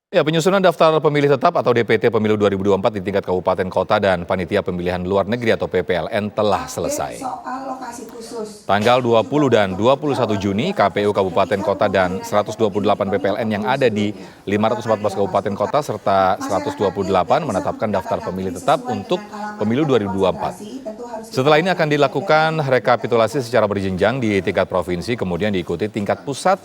Ya, penyusunan daftar pemilih tetap atau DPT Pemilu 2024 di tingkat kabupaten kota dan panitia pemilihan luar negeri atau PPLN telah selesai. Tanggal 20 dan 21 Juni, KPU Kabupaten Kota dan 128 PPLN yang ada di 514 kabupaten kota serta 128 menetapkan daftar pemilih tetap untuk Pemilu 2024. Setelah ini akan dilakukan rekapitulasi secara berjenjang di tingkat provinsi, kemudian diikuti tingkat pusat.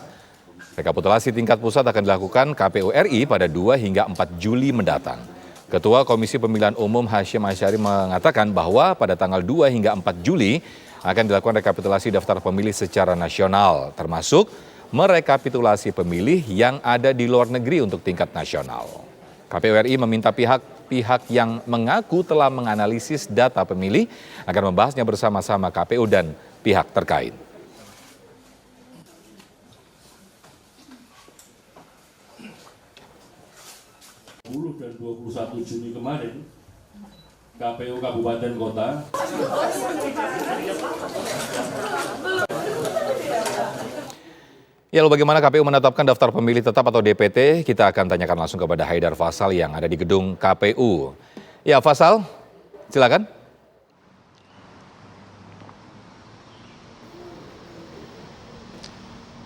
Rekapitulasi tingkat pusat akan dilakukan KPU RI pada 2 hingga 4 Juli mendatang. Ketua Komisi Pemilihan Umum Hasyim Asyari mengatakan bahwa pada tanggal 2 hingga 4 Juli akan dilakukan rekapitulasi daftar pemilih secara nasional, termasuk merekapitulasi pemilih yang ada di luar negeri untuk tingkat nasional. KPU RI meminta pihak-pihak yang mengaku telah menganalisis data pemilih agar membahasnya bersama-sama KPU dan pihak terkait. Dan 21 Juni kemarin, KPU Kabupaten Kota Ya, lalu bagaimana KPU menetapkan daftar pemilih tetap atau DPT? Kita akan tanyakan langsung kepada Haidar Faisal yang ada di gedung KPU. Ya, Faisal, silakan.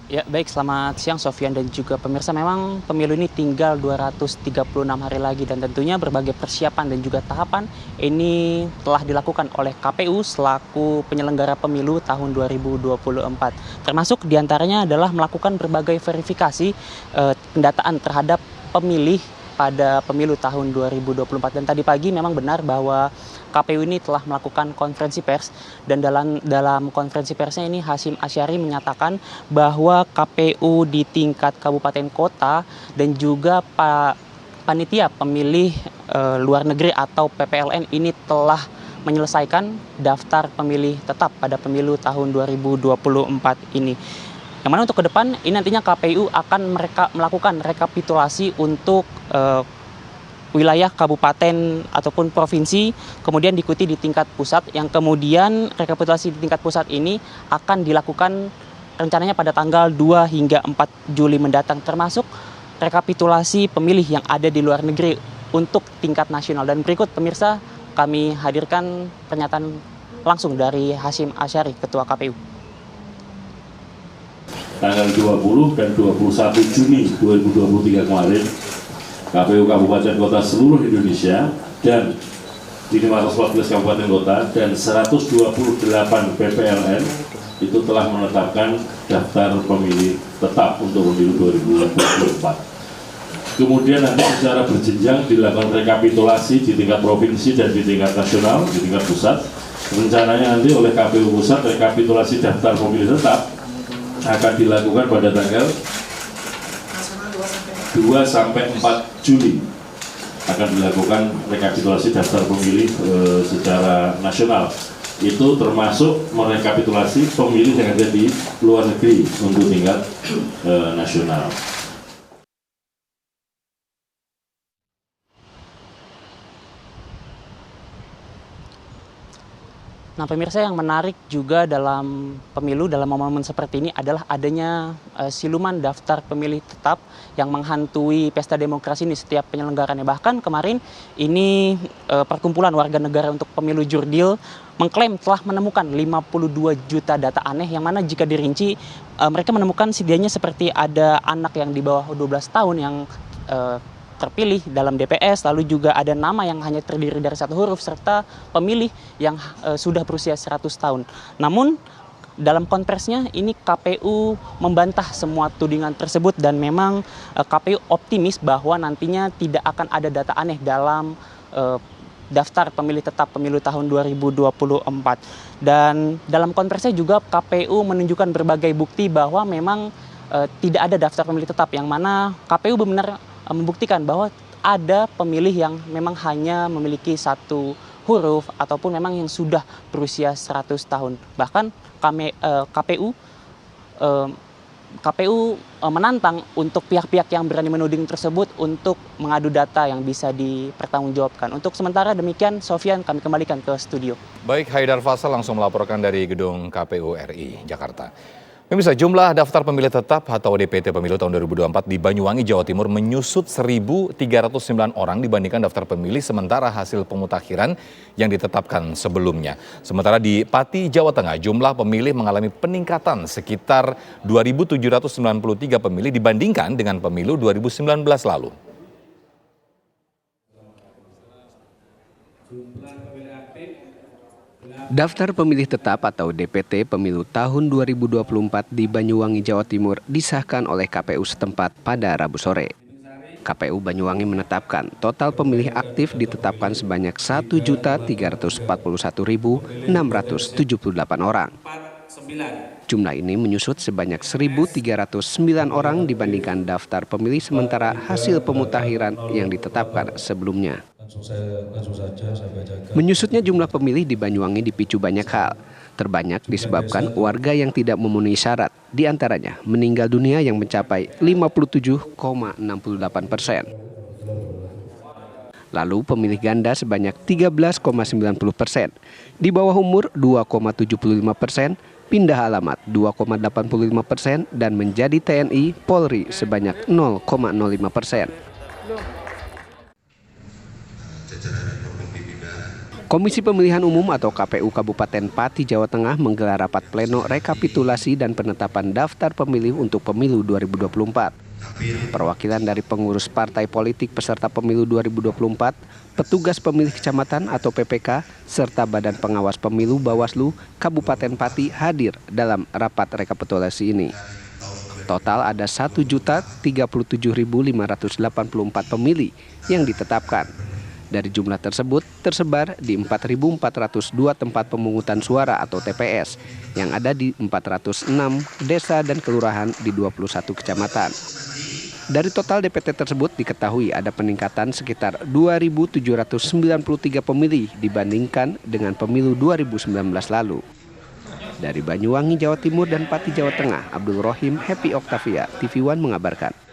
Ya, baik, selamat siang Sofian dan juga pemirsa. Memang pemilu ini tinggal 236 hari lagi dan tentunya berbagai persiapan dan juga tahapan ini telah dilakukan oleh KPU selaku penyelenggara pemilu tahun 2024. Termasuk diantaranya adalah melakukan berbagai verifikasi pendataan terhadap pemilih pada pemilu tahun 2024. Dan tadi pagi memang benar bahwa KPU ini telah melakukan konferensi pers dan dalam konferensi persnya ini Hasyim Asyari menyatakan bahwa KPU di tingkat kabupaten kota dan juga panitia pemilih luar negeri atau PPLN ini telah menyelesaikan daftar pemilih tetap pada pemilu tahun 2024 ini. Yang mana untuk ke depan ini nantinya KPU akan melakukan rekapitulasi untuk wilayah kabupaten ataupun provinsi, kemudian diikuti di tingkat pusat, yang kemudian rekapitulasi di tingkat pusat ini akan dilakukan rencananya pada tanggal 2 hingga 4 Juli mendatang, termasuk rekapitulasi pemilih yang ada di luar negeri untuk tingkat nasional. Dan berikut pemirsa kami hadirkan pernyataan langsung dari Hasyim Asyari, Ketua KPU. tanggal 20 dan 21 Juni 2023 kemarin, KPU Kabupaten Kota seluruh Indonesia dan di 514 Kabupaten Kota dan 128 PPLN itu telah menetapkan daftar pemilih tetap untuk pemilu 2024. Kemudian nanti secara berjenjang dilakukan rekapitulasi di tingkat provinsi dan di tingkat nasional, di tingkat pusat. Rencananya nanti oleh KPU Pusat rekapitulasi daftar pemilih tetap akan dilakukan pada tanggal 2 sampai 4 Juli. Akan dilakukan rekapitulasi daftar pemilih secara nasional. Itu termasuk merekapitulasi pemilih yang ada di luar negeri untuk tingkat nasional. Nah, pemirsa, yang menarik juga dalam pemilu, dalam momen seperti ini adalah adanya siluman daftar pemilih tetap yang menghantui pesta demokrasi ini setiap penyelenggarannya. Bahkan kemarin ini perkumpulan warga negara untuk pemilu Jurdil mengklaim telah menemukan 52 juta data aneh, yang mana jika dirinci mereka menemukan setidaknya seperti ada anak yang di bawah 12 tahun yang terpilih dalam DPS, lalu juga ada nama yang hanya terdiri dari satu huruf, serta pemilih yang sudah berusia 100 tahun. Namun dalam konferensinya ini KPU membantah semua tudingan tersebut dan memang KPU optimis bahwa nantinya tidak akan ada data aneh dalam daftar pemilih tetap pemilu tahun 2024. Dan dalam konferensinya juga KPU menunjukkan berbagai bukti bahwa memang tidak ada daftar pemilih tetap, yang mana KPU benar membuktikan bahwa ada pemilih yang memang hanya memiliki satu huruf ataupun memang yang sudah berusia 100 tahun. Bahkan KPU menantang untuk pihak-pihak yang berani menuding tersebut untuk mengadu data yang bisa dipertanggungjawabkan. Untuk sementara demikian, Sofian, kami kembalikan ke studio. Baik, Haidar Faisal langsung melaporkan dari gedung KPU RI Jakarta. Pemirsa, jumlah daftar pemilih tetap atau DPT pemilu tahun 2024 di Banyuwangi, Jawa Timur menyusut 1.309 orang dibandingkan daftar pemilih sementara hasil pemutakhiran yang ditetapkan sebelumnya. Sementara di Pati, Jawa Tengah, jumlah pemilih mengalami peningkatan sekitar 2.793 pemilih dibandingkan dengan pemilu 2019 lalu. Daftar pemilih tetap atau DPT pemilu tahun 2024 di Banyuwangi, Jawa Timur disahkan oleh KPU setempat pada Rabu sore. KPU Banyuwangi menetapkan total pemilih aktif ditetapkan sebanyak 1.341.678 orang. Jumlah ini menyusut sebanyak 1.309 orang dibandingkan daftar pemilih sementara hasil pemutakhiran yang ditetapkan sebelumnya. Menyusutnya jumlah pemilih di Banyuwangi dipicu banyak hal. Terbanyak disebabkan warga yang tidak memenuhi syarat, diantaranya meninggal dunia yang mencapai 57,68%. Lalu pemilih ganda sebanyak 13,90%, di bawah umur 2,75%, pindah alamat 2,85%, dan menjadi TNI Polri sebanyak 0,05%. Komisi Pemilihan Umum atau KPU Kabupaten Pati, Jawa Tengah menggelar rapat pleno rekapitulasi dan penetapan daftar pemilih untuk pemilu 2024. Perwakilan dari pengurus partai politik peserta pemilu 2024, petugas pemilih kecamatan atau PPK, serta Badan Pengawas Pemilu Bawaslu Kabupaten Pati hadir dalam rapat rekapitulasi ini. Total ada 1.037.584 pemilih yang ditetapkan. Dari jumlah tersebut tersebar di 4.402 tempat pemungutan suara atau TPS yang ada di 406 desa dan kelurahan di 21 kecamatan. Dari total DPT tersebut diketahui ada peningkatan sekitar 2.793 pemilih dibandingkan dengan pemilu 2019 lalu. Dari Banyuwangi, Jawa Timur dan Pati, Jawa Tengah, Abdul Rohim, Happy Octavia, TV One mengabarkan.